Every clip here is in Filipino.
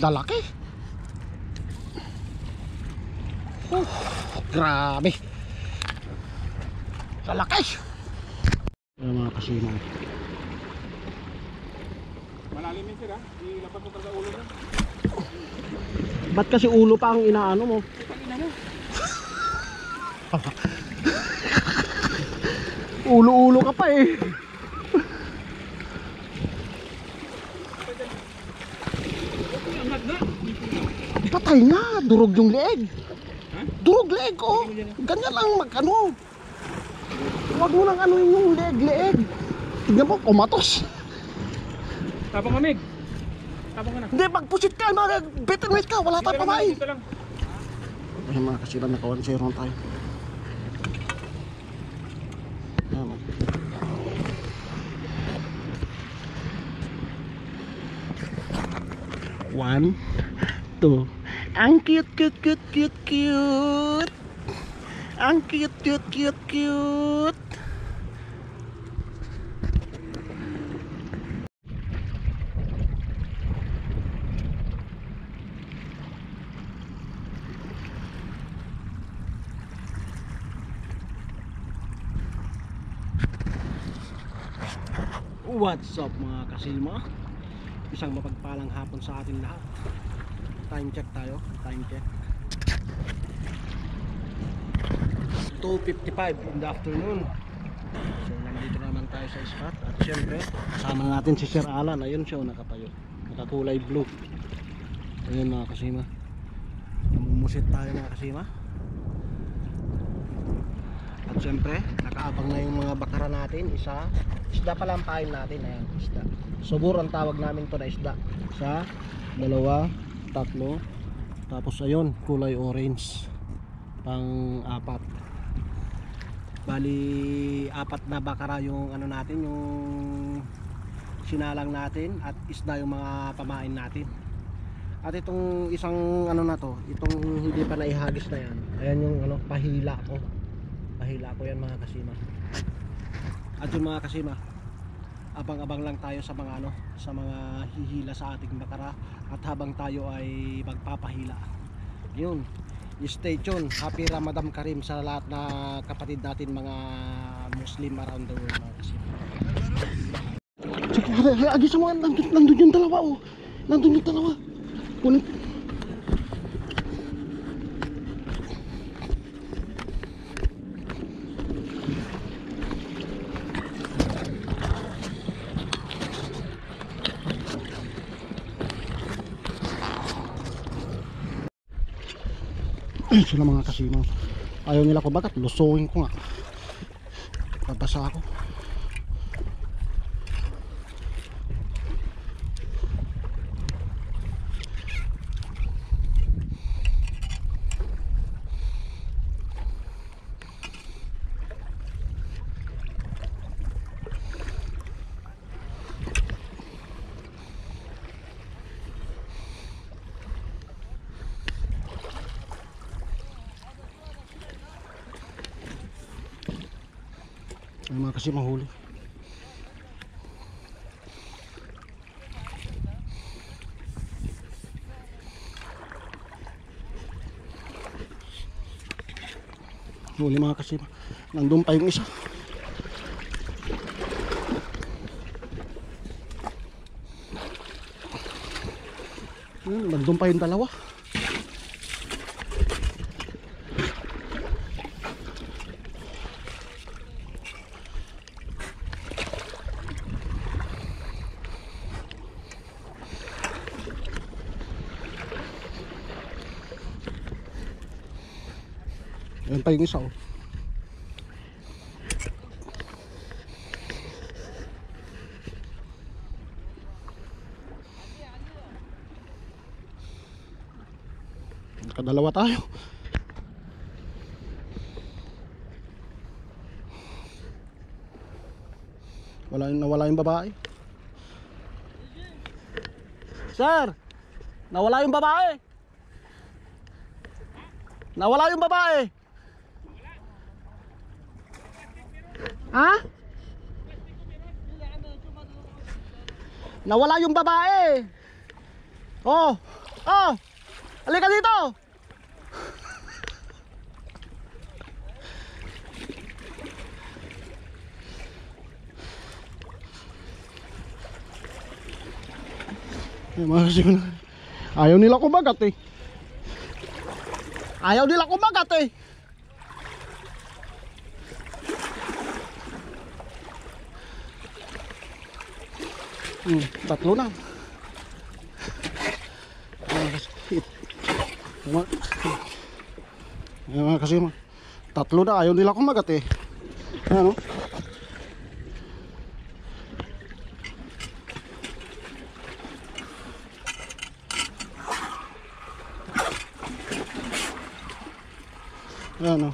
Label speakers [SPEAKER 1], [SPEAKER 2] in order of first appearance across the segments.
[SPEAKER 1] Lalaki. Grabe. Lalaki. Ayan mga kasima.
[SPEAKER 2] Malalim yun sir ha? Ilapat mo talaga ulo mo.
[SPEAKER 1] Ba't kasi ulo pa ang inaano mo? Ulo-ulo ka pa eh. Patay na, durog yung leeg. Durog leeg oh. Ganyan lang mag-ano. Huwag mo lang ano yung leeg. Tignan mo, kumatos.
[SPEAKER 2] Tapang kamig. Tapang ka na.
[SPEAKER 1] Hindi, magpusit ka, better weight ka, wala tayong pamain.
[SPEAKER 2] Dito lang.
[SPEAKER 1] Ay mga kasiban, naka 1-0 tayo. Ayan o. One, two. Ang cute. Ang cute. What's up mga kasilma? Isang mapagpalang hapon sa atin lahat. Time check tayo. 2:55 in the afternoon. So nandito naman tayo sa spot. At syempre kasama natin si Sir Alan. Ayun siya nakatayo, nakakulay blue. Ayun mga kasima, namumusit tayo mga kasima. At syempre nakaabang na yung mga bakara natin. Isda pala ang pain natin. Ayan, isda. Subur ang tawag namin to na isda. Isa, dalawa, tatlo. Tapos ayun, kulay orange. Pang-apat. Bali, 4 na bakara yung ano natin, yung sinalang natin. At isda yung mga pamain natin. At itong isang ano na to, itong hindi pa naihagis na yan. Ayan yung ano, pahila ko yan mga kasima. At yung mga kasima, abang-abang lang tayo sa mga ano, sa mga hihila sa ating bakara. At habang tayo ay magpapahila, yun, stay tuned. Happy Ramadan Karim sa lahat na kapatid natin mga Muslim around the world mga kasima. Agis mo, nandun yung dalawa oh. Nandun yung dalawa. Kunin. Sila mga kasimaw, ayaw nila ko bagat, lusungin ko nga, babasa ako. Ay mga kasi mahuli. Huli mga kasi. Nandun pa yung isa. Nandun pa yung dalawa. Ayan pa yung isa oh. Nakadalawa tayo. Nawala yung babae. Sir, nawala yung babae. Nawala yung babae. Ha? Nawala yung babae. Oh. Oh! Halika dito! Ay, mga kasima, ayaw nila kumagat eh. Ayaw nila kumagat eh. Tatlo na. Mga kasima, tatlo na, ayaw nila kumagat eh. Ano? Ayan o.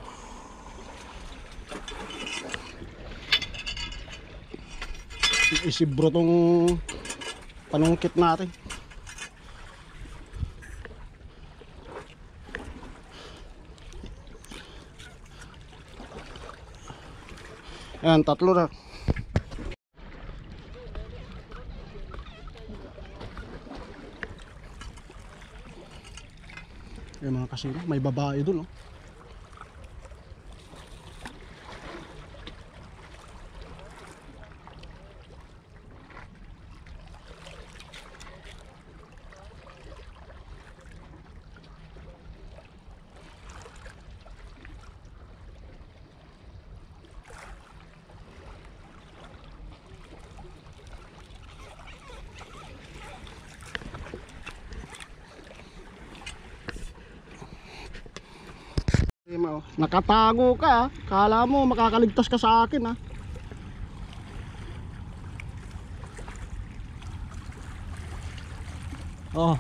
[SPEAKER 1] Isibro tong panungkit natin. Ayan, tatlo na. Ayan mga kasino, may babae dun oh. Nakatago ka, kala mo makakaligtas ka sa akin ha. Oh.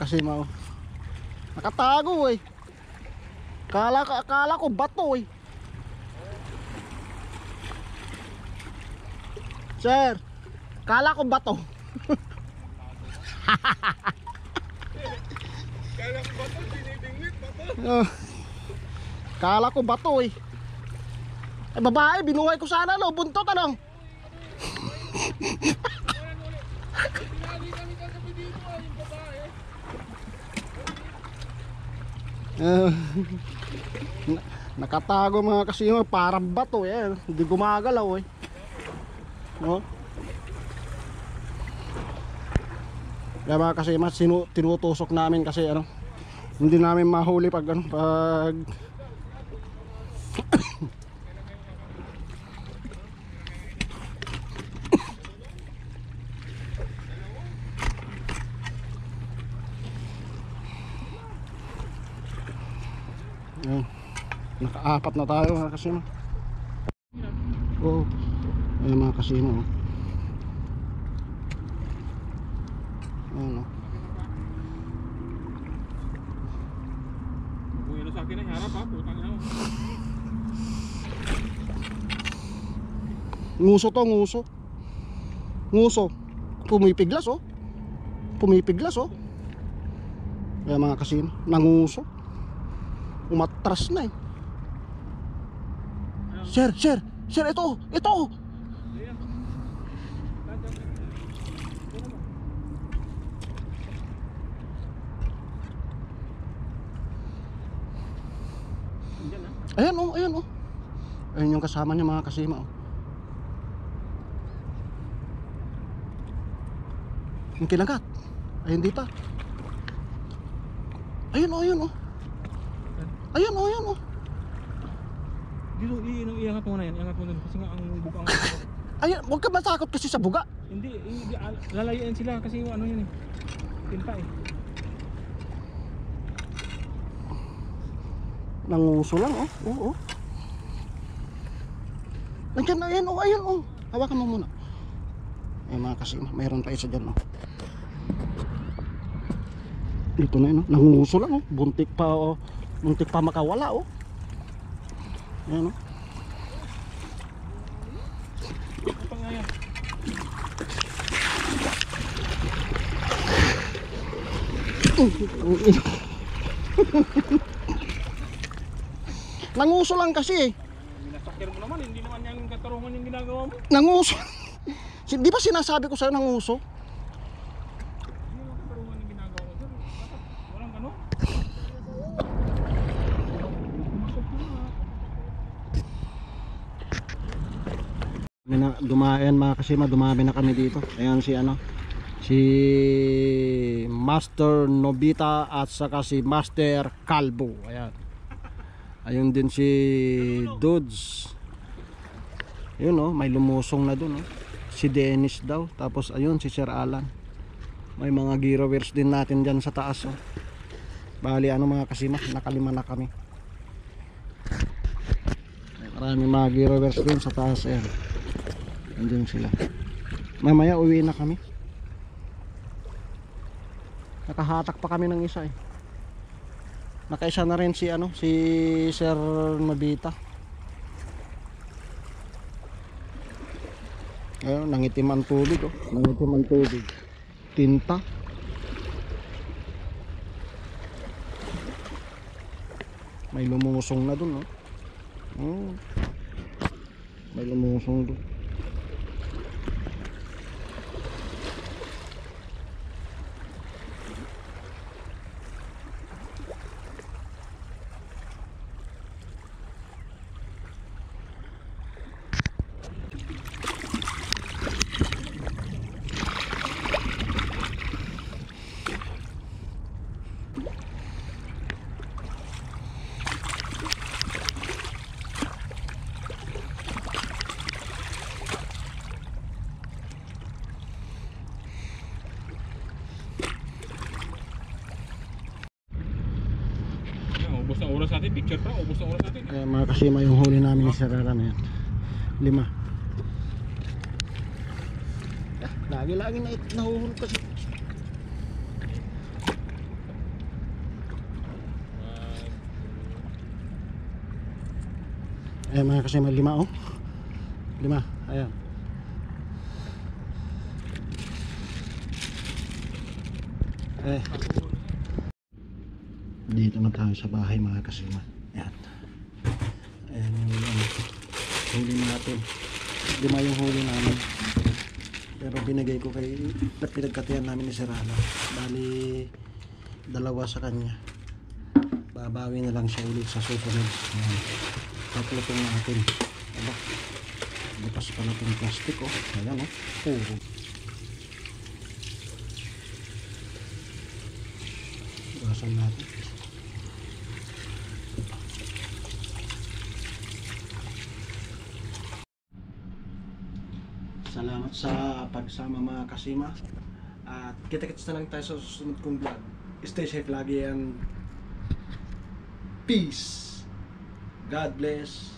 [SPEAKER 1] Kasi mau nakatago eh. Kala ko bato eh. Sir, kala ko bato.
[SPEAKER 2] Kala ko bato, binibingwit bato.
[SPEAKER 1] Kala ko bato eh. Eh babae, binuhay ko sana no, buntot ano.
[SPEAKER 2] Lagi kami kagabi dito yung babae.
[SPEAKER 1] Nakatago mga kasino, parang bato eh. Hindi gumagalaw eh. No? Kaya mga kasi mas tinutusok namin kasi ano, hindi namin mahuli pag ano, pag Ayan. Nakaapat na tayo mga kasino. Oo. Ayan mga kasino oh. Ayan oh.
[SPEAKER 2] Buhay na sa akin ay harap ha, putang ina mo.
[SPEAKER 1] Nguso to, nguso. Nguso. Pumipiglas oh. Pumipiglas oh. Ayan mga kasino, nanguso. Umatras na eh. Sir, ito. Ayan oh. Ayun yung kasama niya mga kasima oh. Yung kinagat. Ay hindi pa. Ayun oh. Ayun oh.
[SPEAKER 2] Dito, iangat mo na yan, iangat mo na kasi nga ang bugang.
[SPEAKER 1] Ayun, huwag ka matakot kasi sa buga.
[SPEAKER 2] Hindi, lalayan sila kasi ano yun eh. Tinta eh.
[SPEAKER 1] Nanguso lang oh. Oo. Nandiyan na yan oh, ayun oh. Hawakan mo muna. Eh mga kasima, mayroon pa isa dyan oh. Dito na yun oh. Nanguso lang oh. Buntik pa makawala oh. Ayan oh.
[SPEAKER 2] Apa nga yan?
[SPEAKER 1] Nanguso lang kasi eh.
[SPEAKER 2] Minasakir mo naman, hindi naman yan katarungan yung ginagawa mo?
[SPEAKER 1] Nanguso. Di ba sinasabi ko sa'yo nanguso?
[SPEAKER 2] Hindi lang katarungan yung ginagawa mo, sir. Dapat walang ano. Pumasok na.
[SPEAKER 1] Dumayan mga kasima, dumami na kami dito. Ayan si ano, si Master Nobita at saka si Master Calvo. Ayan. Ayun din si Dudes. Yun oh, may lumusong na dun oh. Si Dennis daw. Tapos ayun si Sir Alan. May mga giveaways din natin dyan sa taas oh. Bali ano mga kasima, nakalima na kami. Maraming mga giveaways din sa taas. Ayan. Andun sila. Mamaya uwi na kami. Nakahatak pa kami ng isa eh. Nakaisa na rin si ano, si Sir Nobita. Ayun, nangitim ang tubig oh. Nangitim ang tubig. Tinta. May lumusong na dun oh. May lumusong dun.
[SPEAKER 2] Ubus na oras natin, picture pa, ubus na oras natin.
[SPEAKER 1] Ayan mga kasima, yung huli namin ni Sir Alan na yan. 5. Lagi na nahuhulog kasi. Ayan mga kasima, 5 oh. 5, ayan. Dito na tayo sa bahay mga kasima. Ayan. Ayan yung huli natin. 5 yung huli namin. Pero binigay ko kay pinagkatiyan namin ni Sir Alan. Bali 2 sa kanya. Babawi na lang siya ulit sa susunod. Ayan. Tatlutong natin. Aba, lipas pala itong plastic oh. Ayan oh, puro. Iwasan natin. Salamat sa pagsama mga kasima. At kita-kits na lang tayo sa susunod kong vlog. Stay safe lagi and peace. God bless.